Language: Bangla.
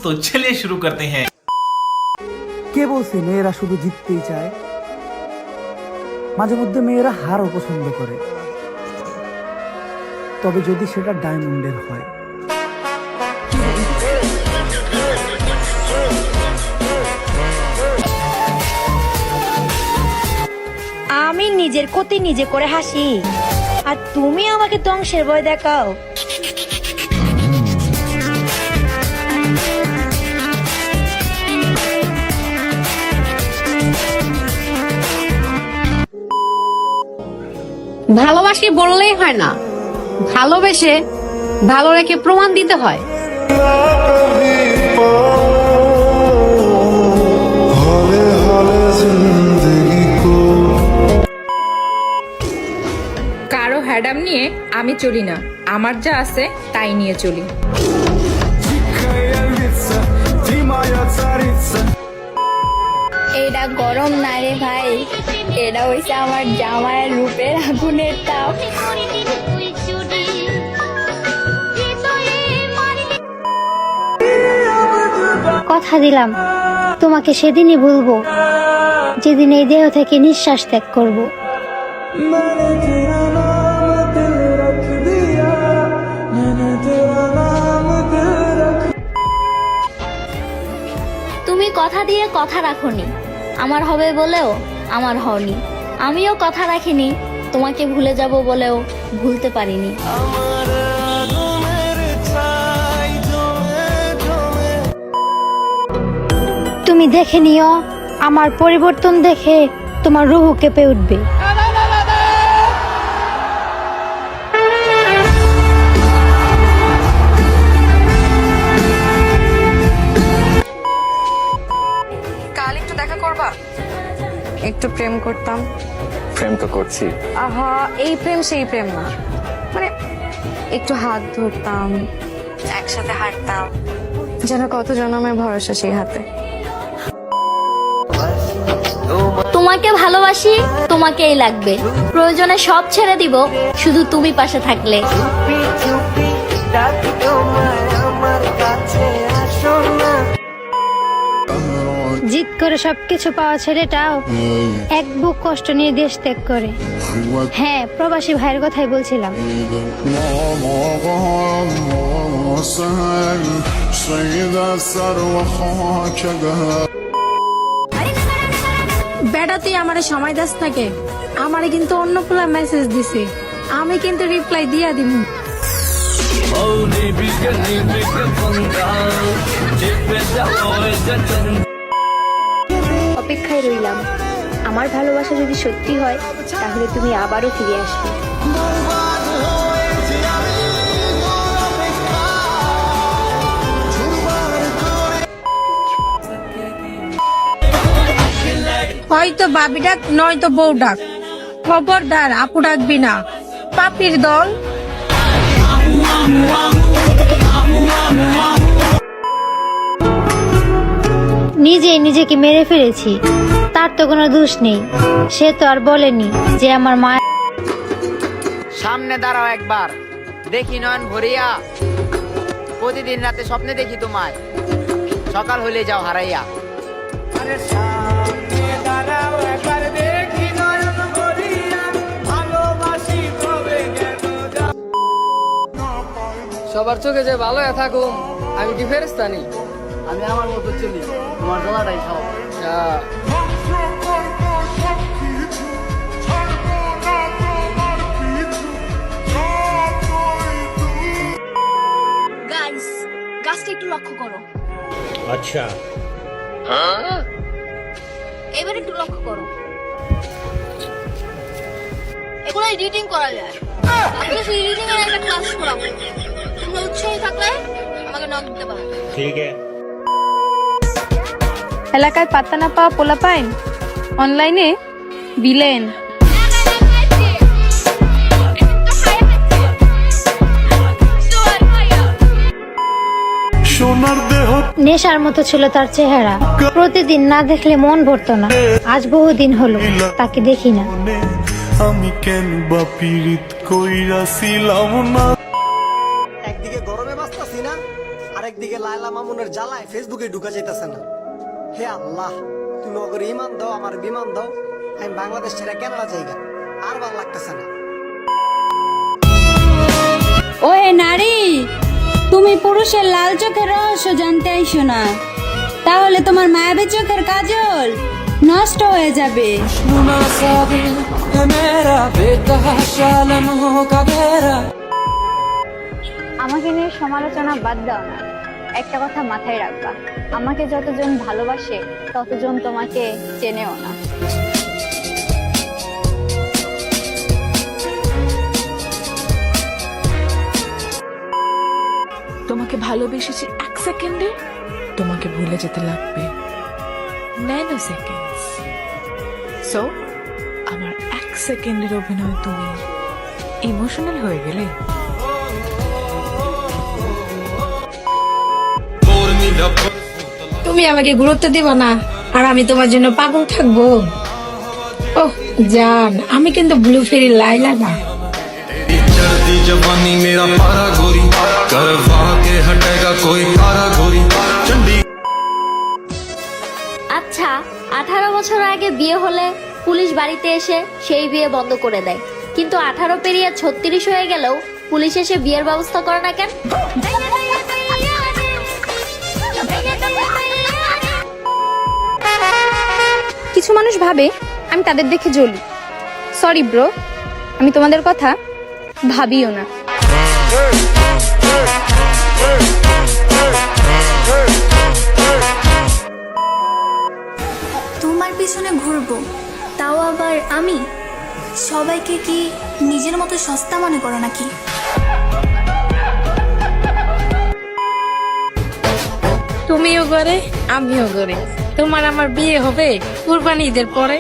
तो चलिए शुरू करते हैं। কে বলছে মেয়েরা শুধু জিততেই চায়? মাঝে মধ্যে মেয়েরা হারও পছন্দ করে, তবে যদি সেটা ডায়মন্ডের হয়। আমি নিজের ক্ষতি নিজে করে হাসি, আর তুমি আমাকে ধ্বংসের ভয় দেখাও। ভালোবাসি বললেই হয় না, ভালোবেসে ভালো রেখে প্রমাণ দিতে হয়। কারো হ্যাডাম নিয়ে আমি চলি না, আমার যা আছে তাই নিয়ে চলি। এটা গরম না রে ভাই, এটা হইছে আমার জামাইয়ের রূপের আগুনের তাপ। কথা দিলাম তোমাকে সেদিনই ভুলবো যেদিন এই দেহ থেকে নিঃশ্বাস ত্যাগ করব। তুমি কথা দিয়ে কথা রাখোনি, আমার হবে বলেও আমার হওনি। আমিও কথা রাখিনি, তোমাকে ভুলে যাব বলেও ভুলতে পারিনি। তুমি দেখে নিও, আমার পরিবর্তন দেখে তোমার রুহু কেঁপে উঠবে। কাল একটু দেখা করবা? একটু প্রেম করতাম। প্রেম তো করছি। আহা, এই প্রেম সেই প্রেম না, মানে একটু হাত ধরতাম, একসাথে হাঁটতাম, যেন কত জন্মের ভরসা সেই হাতে। তোমাকে ভালোবাসি, তোমাকেই লাগবে, প্রয়োজনে সব ছেড়ে দিব, শুধু তুমি পাশে থাকলে। জিদ করে সবকিছু পাওয়া ছেলেটাও এক বুক কষ্ট নিয়ে দেশ ত্যাগ করে। হ্যাঁ, প্রবাসী ভাইয়ের কথাই বলছিলাম। বেটা তুই আমারে সময় দাস নাকি? আমারে কিন্তু অন্য পোলা মেসেজ দিছে, আমি কিন্তু রিপ্লাই দিয়া দিব। অপেক্ষায় রইলাম, আমার ভালোবাসা যদি সত্যি হয় তাহলে তুমি আবারও ফিরে আসবে। হয়তো বাবি ডাক, নয়তো বউ ডাক, খবরদার আপু ডাকবি না, পাপির দল। নিজেই নিজেকে মেরে ফেলেছি, তার তো কোনো দোষ নেই। সে তো আর বলেনি যে আমার মা। সামনে দাঁড়াও একবার, দেখি নয়ন ভরিয়া, প্রতিদিন রাতে স্বপ্নে দেখি তোমায়, সকাল হলে যাও হারাইয়া। সবার চোখে যে ভালো থাকুম, আমি কি ফেরেশতানি? আমি আমার মতো চলি, তোমার জ্বালাটাই খাও। গাইস, গাছটা একটু লক্ষ্য করো। अच्छा এবার একটু লক্ষ্য করো, এগুলো এডিটিং করা যায়। আপনাকে এডিটিং এর একটা ক্লাস করাবো, তোমরা উৎসাহী থাকলে আমাকে নক দিতে পারো। ठीक है। এলাকায় পাত্তা না পাওয়া পোলা পাইন, অনলাইনে বিলেন। নেশার মতো ছিল তার চেহারা, প্রতিদিন না দেখলে মন ভরতো না। আজ বহুদিন হলো তাকে দেখি না। আমি কেন বা পীড়িত কইরাছিলাম না। একদিকে গরমে বাঁচতাছি না, আরেকদিকে লায়লা মামুনের জ্বালায় ফেসবুকে ঢুকা যাইতেছে না। হে আল্লাহ, তুমি ওগর ইমান দাও, আমার বিমান দাও, আমি বাংলাদেশ ছেড়ে কেনাডা জায়গা আর ভালো লাগতেছে না। ওহে নারী, তুমি পুরুষের লাল চোখের রহস্য জানতে আইসো না, তাহলে তোমার মায়াবী চোখের কাজল নষ্ট হয়ে যাবে। আমাকে নিয়ে সমালোচনা বাদ দাও না, একটা কথা মাথায় রাখবা, আমাকে যতজন ভালোবাসে ততজন তোমাকে চেনেও না। তোমাকে ভালোবেসেছি 1 সেকেন্ডে, তোমাকে ভুলে যেতে লাগবে 9 সেকেন্ড। সো আমার 1 সেকেন্ডের অভিনয় তুমি ইমোশনাল হয়ে গেলে। তুমি আমাকে গুরুত্ব দিবা না আর আমি তোমার জন্য পাগল থাকবো? ওহ জান, আমি কিন্তু ব্লু ফেরি লাইলা না। चढ़ती जवानी मेरा पारा गोरी करवा के हटेगा कोई कारा गोरी चंडी। আচ্ছা, 18 বছর আগে বিয়ে হলে পুলিশ বাড়িতে এসে সেই বিয়ে বন্ধ করে দেয়, কিন্তু 18 পেরিয়ে 36 হয়ে গেলেও পুলিশ এসে বিয়ের ব্যবস্থা করে না কেন? কিছু মানুষ ভাবে আমি তাদের দেখে জ্বলি। সরি ব্রো, আমি তোমাদের কথা ভাবিও না। তোমার পিছনে ঘুরবো, তাও আবার আমি? সবাইকে কি নিজের মতো সস্তা মনে করো নাকি? তুমিও করে আমিও করে, তোমার আমার বিয়ে হবে কুরবানি ঈদের পরে।